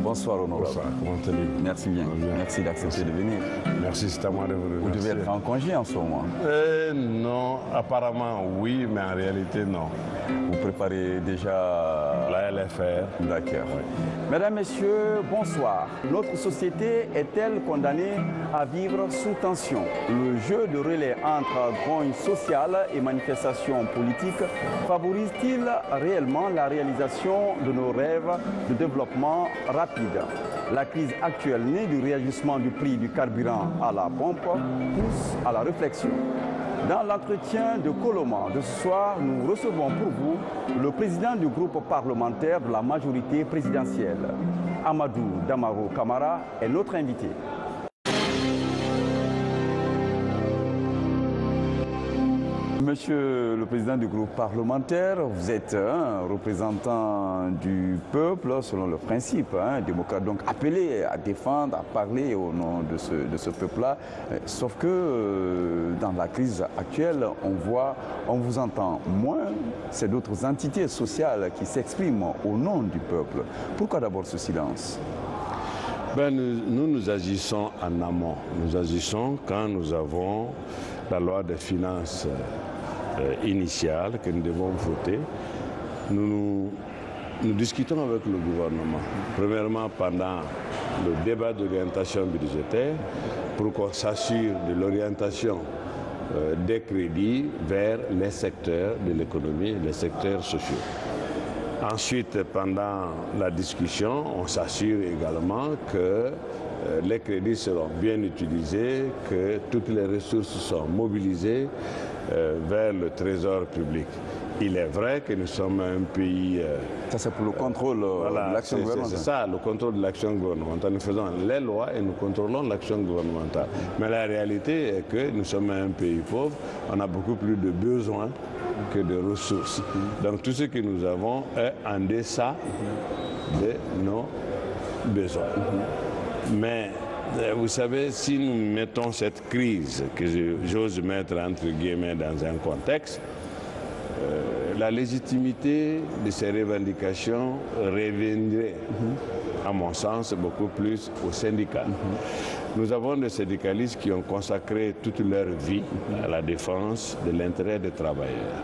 Bonsoir Honorable. Bonsoir, comment allez-vous? Merci bien. Merci d'accepter de venir. Merci, c'est à moi de vous remercier. Vous devez être en congé en ce moment. Non, apparemment oui, mais en réalité non. Vous préparez déjà la LFR. D'accord. Oui. Mesdames, Messieurs, bonsoir. Notre société est-elle condamnée à vivre sous tension? Le jeu de relais entre grogne sociale et manifestations politiques favorise-t-il réellement la réalisation de nos rêves de développement rapide? La crise actuelle née du réajustement du prix du carburant à la pompe pousse à la réflexion. Dans l'entretien de Coloma de ce soir, nous recevons pour vous le président du groupe parlementaire de la majorité présidentielle. Amadou Damaro Camara est notre invité. Monsieur le président du groupe parlementaire, vous êtes un représentant du peuple selon le principe démocrate, donc appelé à défendre, à parler au nom de ce peuple-là. Sauf que dans la crise actuelle, on vous entend moins. C'est d'autres entités sociales qui s'expriment au nom du peuple. Pourquoi d'abord ce silence? Nous agissons en amont. Nous agissons quand nous avons la loi des finances initiale que nous devons voter. Nous discutons avec le gouvernement. Premièrement, pendant le débat d'orientation budgétaire, pour qu'on s'assure de l'orientation des crédits vers les secteurs de l'économie, les secteurs sociaux. Ensuite, pendant la discussion, on s'assure également que les crédits seront bien utilisés, que toutes les ressources sont mobilisées vers le trésor public. Il est vrai que nous sommes un pays... ça c'est pour le contrôle de l'action gouvernementale. C'est ça, le contrôle de l'action gouvernementale. Nous faisons les lois et nous contrôlons l'action gouvernementale. Mais la réalité est que nous sommes un pays pauvre, on a beaucoup plus de besoins que de ressources. Donc tout ce que nous avons est en deçà de nos besoins. Mais vous savez, si nous mettons cette crise, que j'ose mettre entre guillemets dans un contexte, la légitimité de ces revendications reviendrait, à mon sens, beaucoup plus aux syndicats. Nous avons des syndicalistes qui ont consacré toute leur vie à la défense de l'intérêt des travailleurs.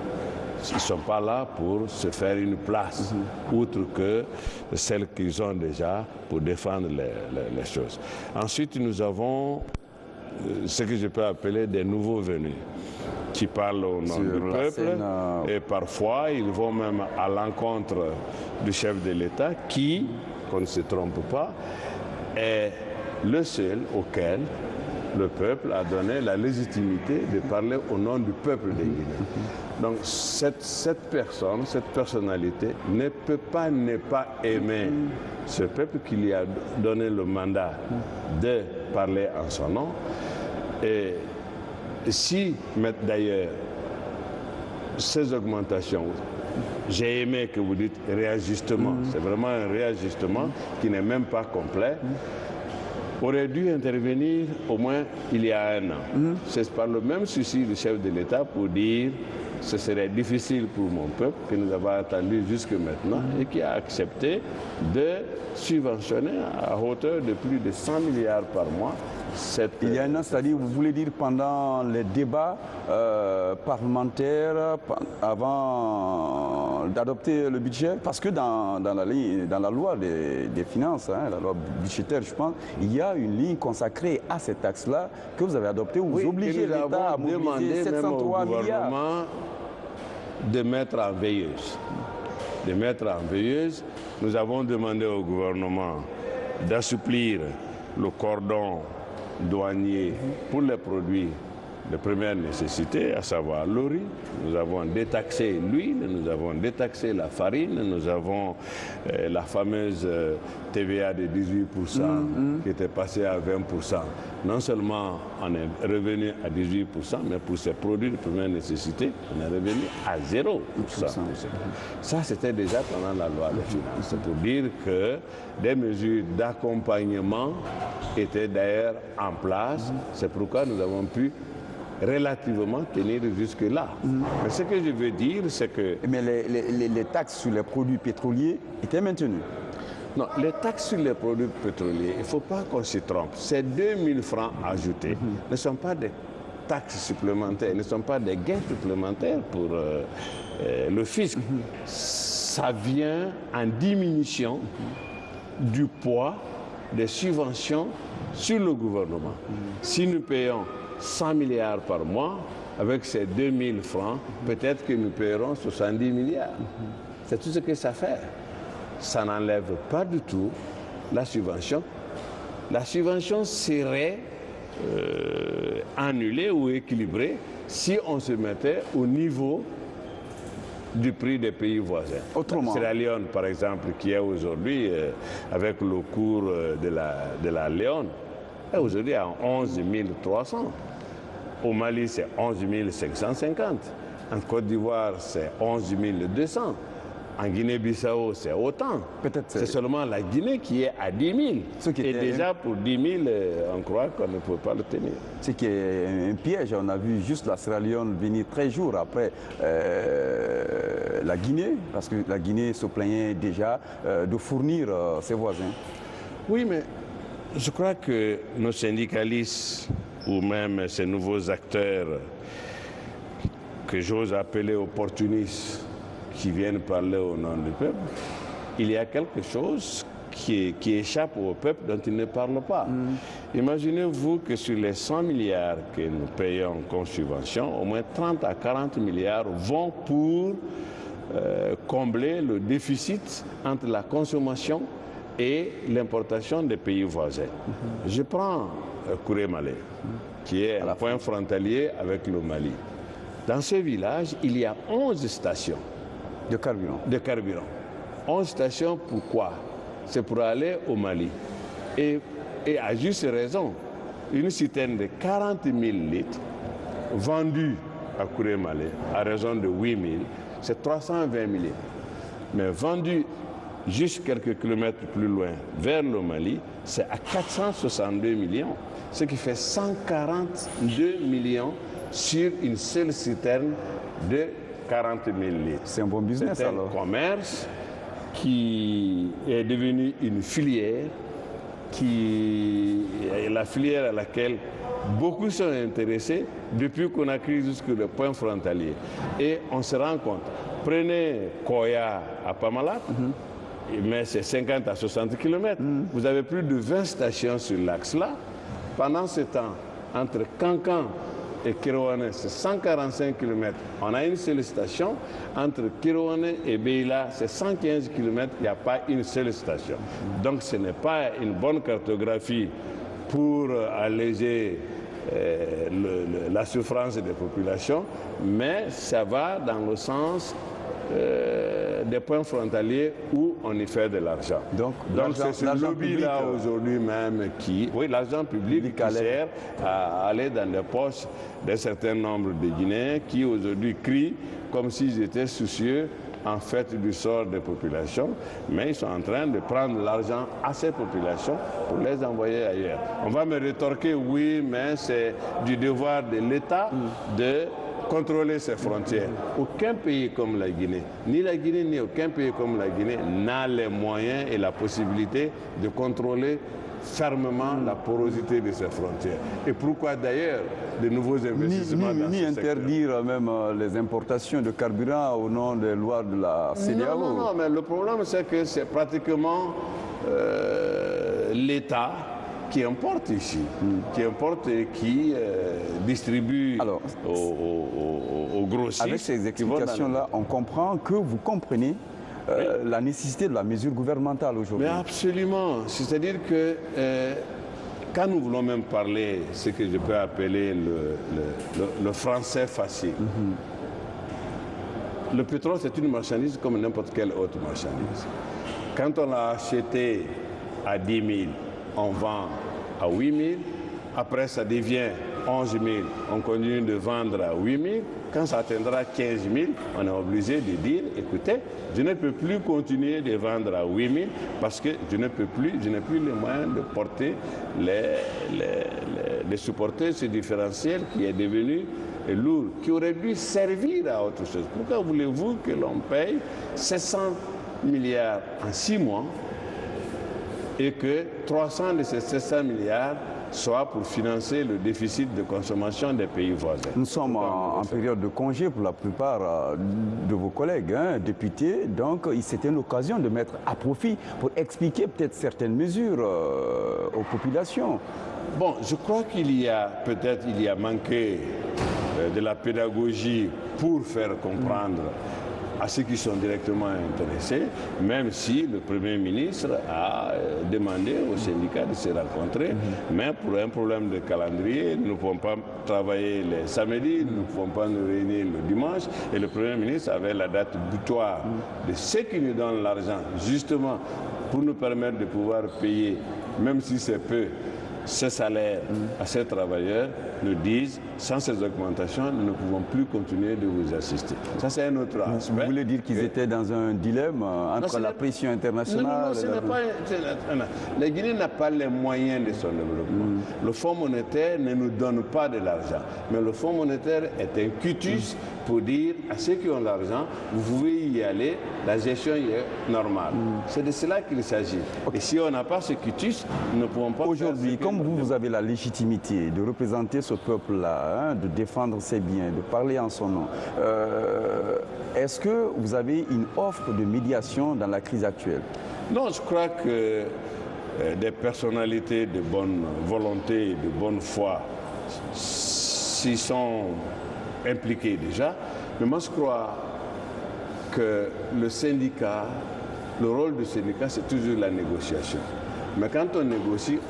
Ils ne sont pas là pour se faire une place, outre que celle qu'ils ont déjà pour défendre les choses. Ensuite, nous avons ce que je peux appeler des nouveaux venus, qui parlent au nom du peuple, et parfois ils vont même à l'encontre du chef de l'État qui, qu'on ne se trompe pas, est le seul auquel le peuple a donné la légitimité de parler au nom du peuple des Guinéens. Donc cette personne, cette personnalité ne peut pas ne pas aimer ce peuple qui lui a donné le mandat de parler en son nom. Et si, d'ailleurs, ces augmentations, j'ai aimé que vous dites réajustement, c'est vraiment un réajustement qui n'est même pas complet, aurait dû intervenir au moins il y a un an. C'est par le même souci du chef de l'État pour dire ce serait difficile pour mon peuple que nous avons attendu jusque maintenant et qui a accepté de subventionner à hauteur de plus de 100 milliards par mois. Il y a un an, c'est-à-dire, vous voulez dire pendant les débats parlementaires, avant d'adopter le budget, parce que dans la loi des finances, la loi budgétaire, je pense, il y a une ligne consacrée à cette taxe-là que vous avez adoptée, où vous obligez l'État à mobiliser 703 milliards. De mettre en veilleuse. Nous avons demandé au gouvernement d'assouplir le cordon douanier pour les produits de première nécessité, à savoir le riz. Nous avons détaxé l'huile, nous avons détaxé la farine, nous avons la fameuse TVA de 18% qui était passée à 20%. Non seulement on est revenu à 18%, mais pour ces produits de première nécessité, on est revenu à 0%. Ça, c'était déjà pendant la loi des finances. C'est pour dire que des mesures d'accompagnement étaient d'ailleurs en place. C'est pourquoi nous avons pu relativement tenir jusque-là. Mais ce que je veux dire, c'est que... Mais les taxes sur les produits pétroliers étaient maintenues. Non, les taxes sur les produits pétroliers, il ne faut pas qu'on s'y trompe. Ces 2000 francs ajoutés ne sont pas des taxes supplémentaires, ne sont pas des gains supplémentaires pour le fisc. Ça vient en diminution du poids des subventions sur le gouvernement. Si nous payons 100 milliards par mois, avec ces 2000 francs, peut-être que nous payerons 70 milliards. C'est tout ce que ça fait. Ça n'enlève pas du tout la subvention. La subvention serait annulée ou équilibrée si on se mettait au niveau du prix des pays voisins. Autrement. Sierra Leone, par exemple, qui est aujourd'hui, avec le cours de la Léone, est aujourd'hui à 11 300. Au Mali, c'est 11 550. En Côte d'Ivoire, c'est 11 200. En Guinée-Bissau, c'est autant. C'est seulement la Guinée qui est à 10 000. Et déjà, pour 10 000, on croit qu'on ne peut pas le tenir. Ce qui est un piège. On a vu juste la Sierra Leone venir 13 jours après la Guinée, parce que la Guinée se plaignait déjà de fournir ses voisins. Oui, mais je crois que nos syndicalistes, ou même ces nouveaux acteurs que j'ose appeler opportunistes, qui viennent parler au nom du peuple, il y a quelque chose qui échappe au peuple dont ils ne parlent pas. Imaginez-vous que sur les 100 milliards que nous payons comme subvention, au moins 30 à 40 milliards vont pour combler le déficit entre la consommation et l'importation des pays voisins. Je prends Kouré Malé, qui est un point frontalier avec le Mali. Dans ce village, il y a 11 stations de carburant. 11 stations, pourquoi? C'est pour aller au Mali. Et à juste raison, une citerne de 40 000 litres vendue à Kouré Malé à raison de 8 000, c'est 320 millions. Mais vendue juste quelques kilomètres plus loin vers le Mali, c'est à 462 millions, ce qui fait 142 millions sur une seule citerne de 40 000 litres. C'est un bon business alors. C'est un commerce qui est devenu une filière, qui est la filière à laquelle beaucoup sont intéressés depuis qu'on a créé jusque le point frontalier. Et on se rend compte, prenez Koya à Pamala, mais c'est 50 à 60 km. Vous avez plus de 20 stations sur l'axe-là. Pendant ce temps, entre Kankan et Kiroane, c'est 145 km. On a une seule station. Entre Kiroane et Beila, c'est 115 km. Il n'y a pas une seule station. Donc ce n'est pas une bonne cartographie pour alléger la souffrance des populations, mais ça va dans le sens des points frontaliers où on y fait de l'argent. Donc c'est ce lobby-là aujourd'hui même qui, oui, l'argent public qui sert à aller dans les poches d'un certain nombre de Guinéens qui aujourd'hui crient comme s'ils étaient soucieux en fait du sort des populations, mais ils sont en train de prendre l'argent à ces populations pour les envoyer ailleurs. On va me rétorquer, oui, mais c'est du devoir de l'État de contrôler ses frontières. Aucun pays comme la Guinée, ni la Guinée, ni aucun pays comme la Guinée n'a les moyens et la possibilité de contrôler fermement la porosité de ses frontières. Et pourquoi d'ailleurs de nouveaux investissements dans ce secteur? Interdire même les importations de carburant au nom des lois de la CEDEAO. Non, mais le problème c'est que c'est pratiquement l'État qui importe ici, qui importe et qui distribue aux grossistes. Avec ces explications-là, on comprend que vous comprenez la nécessité de la mesure gouvernementale aujourd'hui. Mais absolument. C'est-à-dire que quand nous voulons même parler ce que je peux appeler le français facile, le pétrole c'est une marchandise comme n'importe quelle autre marchandise. Quand on l'a acheté à 10 000, on vend à 8 000, après ça devient 11 000, on continue de vendre à 8 000, quand ça atteindra 15 000, on est obligé de dire, écoutez, je ne peux plus continuer de vendre à 8 000 parce que je n'ai plus les moyens de porter, de supporter ce différentiel qui est devenu lourd, qui aurait dû servir à autre chose. Pourquoi voulez-vous que l'on paye 700 milliards en 6 mois et que 300 de ces 700 milliards soient pour financer le déficit de consommation des pays voisins. Nous sommes en période de congé pour la plupart de vos collègues, députés, donc c'était une occasion de mettre à profit pour expliquer peut-être certaines mesures aux populations. Bon, je crois qu'il y a peut-être manqué de la pédagogie pour faire comprendre à ceux qui sont directement intéressés, même si le Premier ministre a demandé aux syndicats de se rencontrer, mais pour un problème de calendrier, nous ne pouvons pas travailler les samedis, nous ne pouvons pas nous réunir le dimanche, et le Premier ministre avait la date butoir de ceux qui nous donnent l'argent, justement pour nous permettre de pouvoir payer, même si c'est peu, ces salaires à ces travailleurs, nous disent, sans ces augmentations, nous ne pouvons plus continuer de vous assister. Ça, c'est un autre aspect. Vous voulez dire qu'ils étaient dans un dilemme entre la pression internationale... Non, ce n'est pas... La Guinée n'a pas les moyens de son développement. Le Fonds monétaire ne nous donne pas de l'argent. Mais le Fonds monétaire est un cutus pour dire à ceux qui ont l'argent, vous pouvez y aller, la gestion est normale. C'est de cela qu'il s'agit. Et si on n'a pas ce cutus, nous ne pouvons pas... Aujourd'hui, comme vous avez la légitimité de représenter ce peuple-là, de défendre ses biens, de parler en son nom, est-ce que vous avez une offre de médiation dans la crise actuelle? Non, je crois que des personnalités de bonne volonté et de bonne foi s'y sont impliquées déjà. Mais moi, je crois que le syndicat, le rôle du syndicat, c'est toujours la négociation. Mais quand on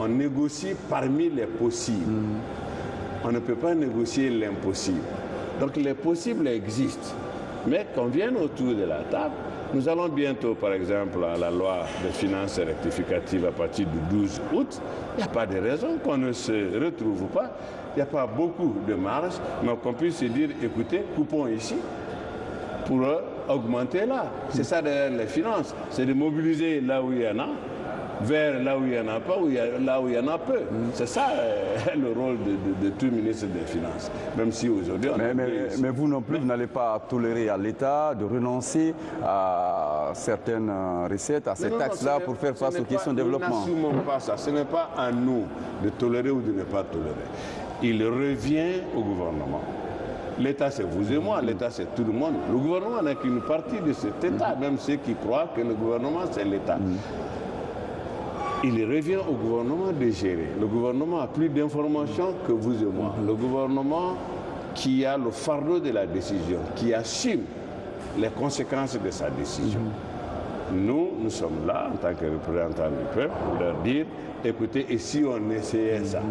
négocie parmi les possibles. On ne peut pas négocier l'impossible. Donc les possibles existent. Mais qu'on vienne autour de la table, nous allons bientôt, par exemple, à la loi de finances rectificative à partir du 12 août, il n'y a pas de raison qu'on ne se retrouve pas. Il n'y a pas beaucoup de marge, mais qu'on puisse se dire, écoutez, coupons ici pour augmenter là. C'est ça derrière les finances, c'est de mobiliser là où il y en a, vers là où il n'y en a pas, là où il y en a peu. C'est ça le rôle de tout ministre des Finances. Même si aujourd'hui... Mais vous non plus, vous n'allez pas tolérer à l'État de renoncer à certaines recettes, à ces taxes-là pour faire face aux questions de développement. Nous n'assumons pas ça. Ce n'est pas à nous de tolérer ou de ne pas tolérer. Il revient au gouvernement. L'État, c'est vous et moi. L'État, c'est tout le monde. Le gouvernement n'est qu'une partie de cet État, même ceux qui croient que le gouvernement, c'est l'État. Il revient au gouvernement de gérer. Le gouvernement a plus d'informations que vous et moi. Le gouvernement qui a le fardeau de la décision, qui assume les conséquences de sa décision. Nous sommes là, en tant que représentants du peuple, pour leur dire, écoutez, et si on essayait ça?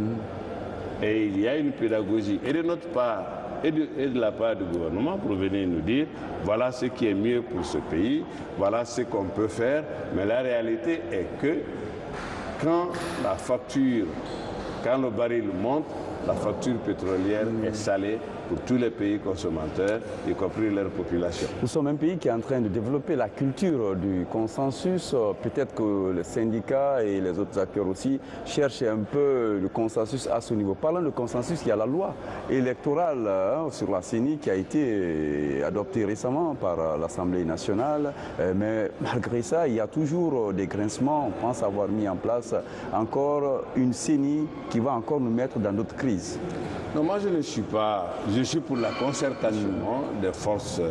Et il y a une pédagogie. Et de notre part, et de la part du gouvernement, pour venir nous dire, voilà ce qui est mieux pour ce pays, voilà ce qu'on peut faire. Mais la réalité est que quand la facture, quand le baril monte, la facture pétrolière est salée pour tous les pays consommateurs, y compris leur population. Nous sommes un pays qui est en train de développer la culture du consensus. Peut-être que les syndicats et les autres acteurs aussi cherchent un peu le consensus à ce niveau. Parlant de consensus, il y a la loi électorale sur la CENI qui a été adoptée récemment par l'Assemblée nationale. Mais malgré ça, il y a toujours des grincements. On pense avoir mis en place encore une CENI qui va encore nous mettre dans d'autres crises. Non, moi je ne suis pas... Je suis pour la concertation des forces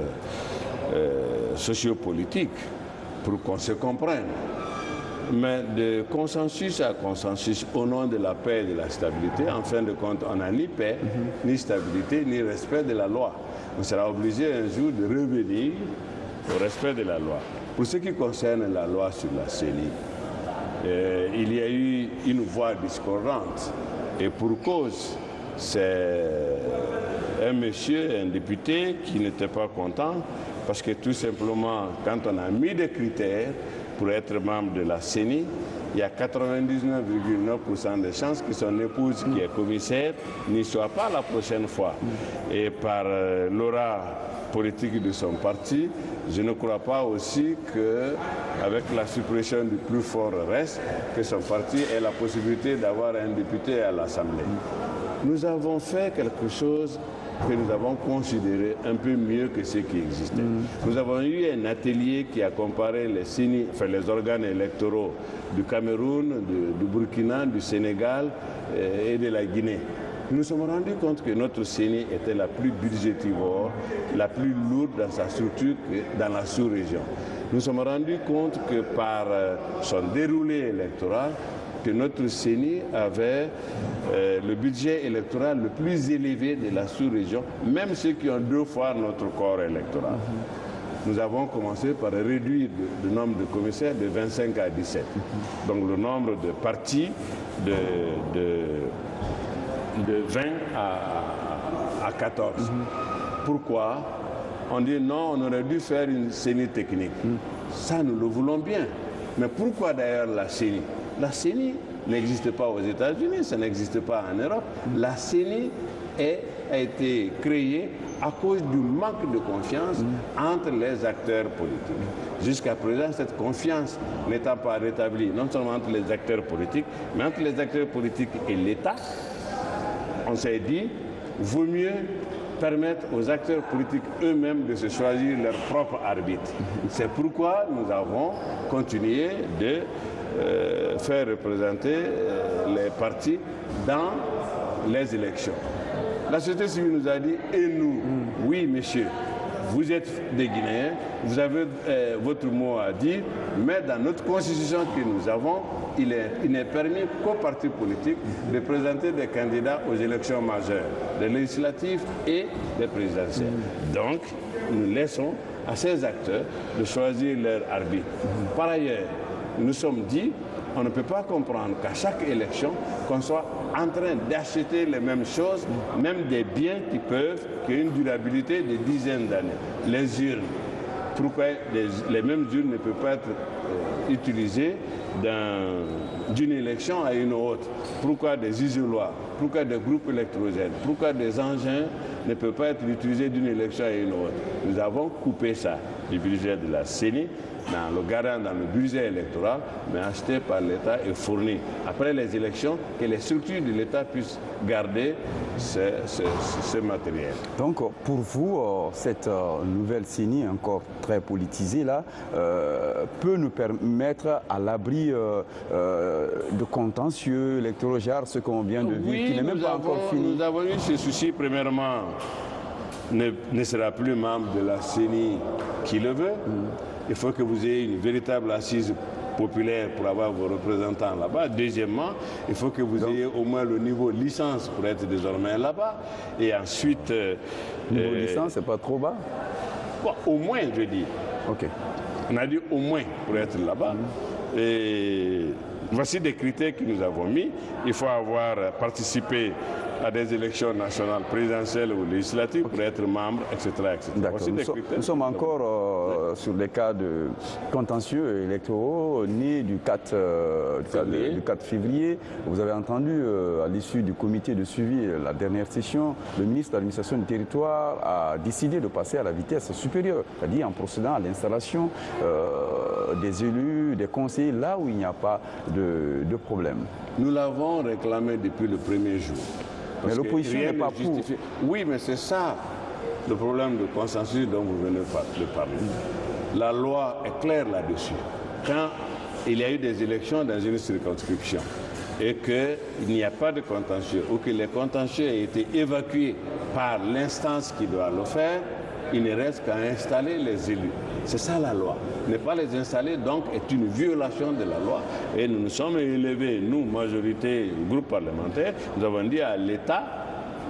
sociopolitiques pour qu'on se comprenne. Mais de consensus à consensus au nom de la paix et de la stabilité, en fin de compte, on n'a ni paix, ni stabilité, ni respect de la loi. On sera obligé un jour de revenir au respect de la loi. Pour ce qui concerne la loi sur la CENI, il y a eu une voix discordante. Et pour cause, c'est un monsieur, un député qui n'était pas content parce que tout simplement, quand on a mis des critères pour être membre de la CENI, il y a 99,9% de chances que son épouse, qui est commissaire, n'y soit pas la prochaine fois. Et par l'aura politique de son parti, je ne crois pas aussi qu'avec la suppression du plus fort reste, que son parti ait la possibilité d'avoir un député à l'Assemblée. Nous avons fait quelque chose que nous avons considéré un peu mieux que ce qui existait. Nous avons eu un atelier qui a comparé les CENI, enfin les organes électoraux du Cameroun, du Burkina, du Sénégal et de la Guinée. Nous nous sommes rendus compte que notre CENI était la plus budgétivore, la plus lourde dans sa structure que dans la sous-région. Nous nous sommes rendus compte que par son déroulé électoral, que notre CENI avait le budget électoral le plus élevé de la sous-région, même ceux qui ont 2 fois notre corps électoral. Nous avons commencé par réduire le nombre de commissaires de 25 à 17. Donc le nombre de partis de 20 à 14. Pourquoi? On dit non, on aurait dû faire une CENI technique. Ça, nous le voulons bien. Mais pourquoi d'ailleurs la CENI? La CENI n'existe pas aux États-Unis, ça n'existe pas en Europe. La CENI a été créée à cause du manque de confiance entre les acteurs politiques. Jusqu'à présent, cette confiance n'étant pas rétablie, non seulement entre les acteurs politiques, mais entre les acteurs politiques et l'État, on s'est dit, vaut mieux permettre aux acteurs politiques eux-mêmes de se choisir leur propre arbitre. C'est pourquoi nous avons continué de faire représenter les partis dans les élections. La société civile nous a dit, et nous, oui monsieur, vous êtes des Guinéens, vous avez votre mot à dire, mais dans notre constitution que nous avons, il n'est permis qu'aux partis politiques de présenter des candidats aux élections majeures, des législatives et des présidentielles. Donc, nous laissons à ces acteurs de choisir leur arbitre. Par ailleurs, nous nous sommes dit, on ne peut pas comprendre qu'à chaque élection, qu'on soit en train d'acheter les mêmes choses, même des biens qui ont une durabilité de dizaines d'années. Les urnes. Pourquoi les mêmes urnes ne peuvent pas être utilisées d'une élection à une autre? Pourquoi des isoloirs? Pourquoi des groupes électrogènes? Pourquoi des engins ne peuvent pas être utilisés d'une élection à une autre? Nous avons coupé ça du budget de la CENI, dans le garant dans le budget électoral, mais acheté par l'État et fourni après les élections, que les structures de l'État puissent garder ce matériel. Donc pour vous, cette nouvelle CENI encore très politisée là, peut nous permettre à l'abri de contentieux électoraux, ce qu'on vient de vivre, qui n'est même pas encore fini. Nous avons eu ce souci, premièrement, ne sera plus membre de la CENI qui le veut. Il faut que vous ayez une véritable assise populaire pour avoir vos représentants là-bas. Deuxièmement, il faut que vous ayez au moins le niveau licence pour être désormais là-bas. Et ensuite... niveau licence, c'est pas trop bas? Bon, au moins, je dis. Ok. On a dit au moins pour être là-bas. Et voici des critères que nous avons mis. Il faut avoir participé à des élections nationales, présidentielles ou législatives pour être membre, etc. D'accord. Nous sommes encore sur les cas de contentieux électoraux nés du 4 février. Vous avez entendu à l'issue du comité de suivi la dernière session, le ministre de l'administration du territoire a décidé de passer à la vitesse supérieure, c'est-à-dire en procédant à l'installation des élus, des conseillers, là où il n'y a pas de problème. Nous l'avons réclamé depuis le premier jour. Mais l'opposition n'est pas pour. Oui, mais c'est ça le problème de consensus dont vous venez de parler. La loi est claire là-dessus. Quand il y a eu des élections dans une circonscription et qu'il n'y a pas de contentieux ou que les contentieux aient été évacués par l'instance qui doit le faire, il ne reste qu'à installer les élus. C'est ça la loi. Ne pas les installer, donc, est une violation de la loi. Et nous nous sommes élevés, nous, majorité, groupe parlementaire, nous avons dit à l'État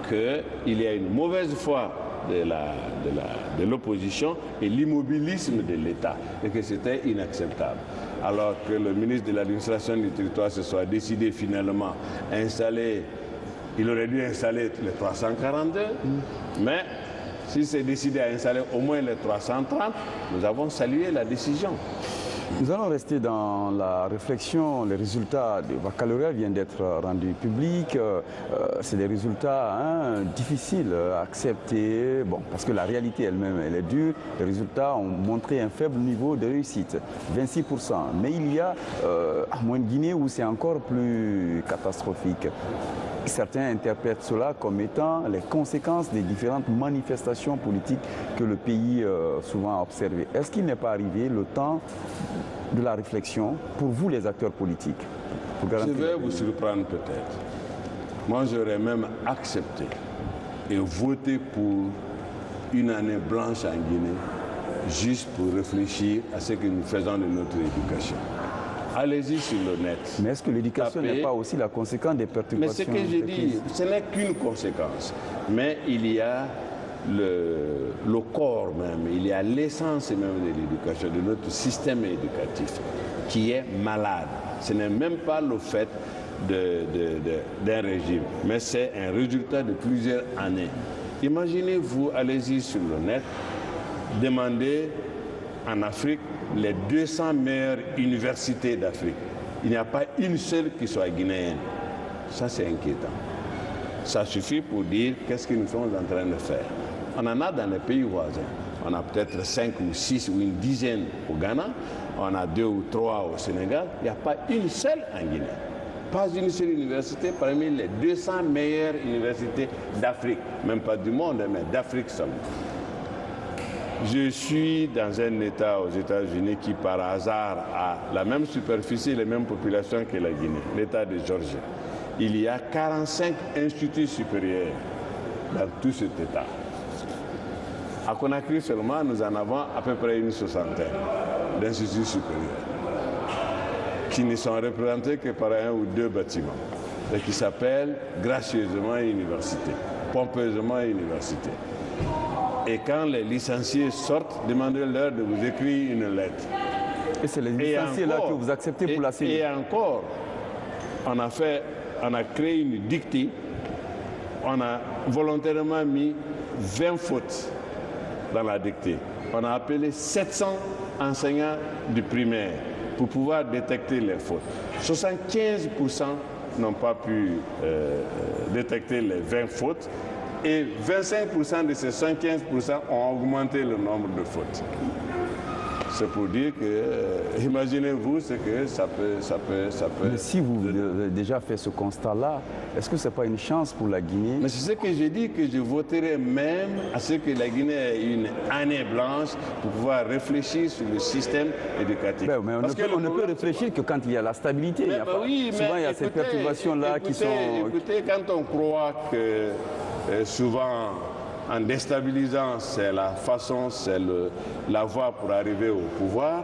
qu'il y a une mauvaise foi de l'opposition et l'immobilisme de l'État, et que c'était inacceptable. Alors que le ministre de l'administration du territoire se soit décidé finalement à installer, il aurait dû installer les 342, mais s'il s'est décidé à installer au moins les 330, nous avons salué la décision. Nous allons rester dans la réflexion. Les résultats du baccalauréat viennent d'être rendus publics. C'est des résultats difficiles à accepter, bon, parce que la réalité elle-même, elle est dure. Les résultats ont montré un faible niveau de réussite, 26%. Mais il y a à Guinée où c'est encore plus catastrophique. Certains interprètent cela comme étant les conséquences des différentes manifestations politiques que le pays souvent a observées. Est-ce qu'il n'est pas arrivé le temps de la réflexion pour vous, les acteurs politiques? Je vais vous surprendre peut-être. Moi, j'aurais même accepté et voté pour une année blanche en Guinée, juste pour réfléchir à ce que nous faisons de notre éducation. Allez-y sur le net. Mais est-ce que l'éducation n'est pas aussi la conséquence des perturbations? Mais ce que j'ai dit, ce n'est qu'une conséquence. Mais il y a le corps même, il y a l'essence même de l'éducation, de notre système éducatif, qui est malade. Ce n'est même pas le fait d'un régime, mais c'est un résultat de plusieurs années. Imaginez-vous, allez-y sur le net, demandez en Afrique les 200 meilleures universités d'Afrique. Il n'y a pas une seule qui soit guinéenne. Ça, c'est inquiétant. Ça suffit pour dire qu'est-ce que nous sommes en train de faire. On en a dans les pays voisins. On a peut-être 5 ou 6 ou une dizaine au Ghana. On a 2 ou 3 au Sénégal. Il n'y a pas une seule en Guinée. Pas une seule université parmi les 200 meilleures universités d'Afrique. Même pas du monde, mais d'Afrique seulement. Je suis dans un État aux États-Unis qui, par hasard, a la même superficie et les mêmes populations que la Guinée, l'État de Georgie. Il y a 45 instituts supérieurs dans tout cet État. À Conakry seulement, nous en avons à peu près une soixantaine d'instituts supérieurs qui ne sont représentés que par 1 ou 2 bâtiments et qui s'appellent gracieusement université, pompeusement université. Et quand les licenciés sortent, demandez-leur de vous écrire une lettre. Et c'est les licenciés-là que vous acceptez pour la CENI. Et encore, on a créé une dictée, on a volontairement mis 20 fautes dans la dictée. On a appelé 700 enseignants du primaire pour pouvoir détecter les fautes. 75% n'ont pas pu détecter les 20 fautes. Et 25% de ces 115% ont augmenté le nombre de fautes. C'est pour dire que, imaginez-vous ce que ça peut. Mais si vous avez déjà fait ce constat-là, est-ce que ce n'est pas une chance pour la Guinée? Mais c'est ce que j'ai dit, que je voterai même à ce que la Guinée ait une année blanche pour pouvoir réfléchir sur le système éducatif. Mais on ne peut réfléchir que quand il y a la stabilité. Souvent, il y a ces perturbations-là qui sont... Écoutez, quand on croit que souvent, en déstabilisant, c'est la façon, c'est la voie pour arriver au pouvoir.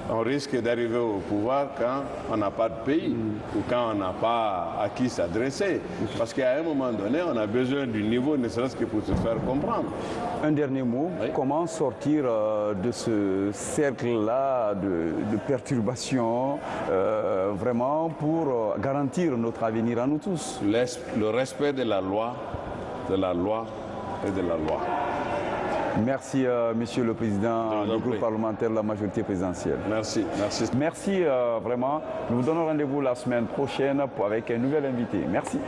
On risque d'arriver au pouvoir quand on n'a pas de pays ou quand on n'a pas à qui s'adresser. Parce qu'à un moment donné, on a besoin du niveau, ne serait-ce que pour se faire comprendre. Un dernier mot, oui. Comment sortir de ce cercle-là de perturbation, vraiment pour garantir notre avenir à nous tous? Le respect de la loi et de la loi. Merci, Monsieur le Président du groupe parlementaire de la majorité présidentielle. Merci. Merci vraiment. Nous vous donnons rendez-vous la semaine prochaine avec un nouvel invité. Merci.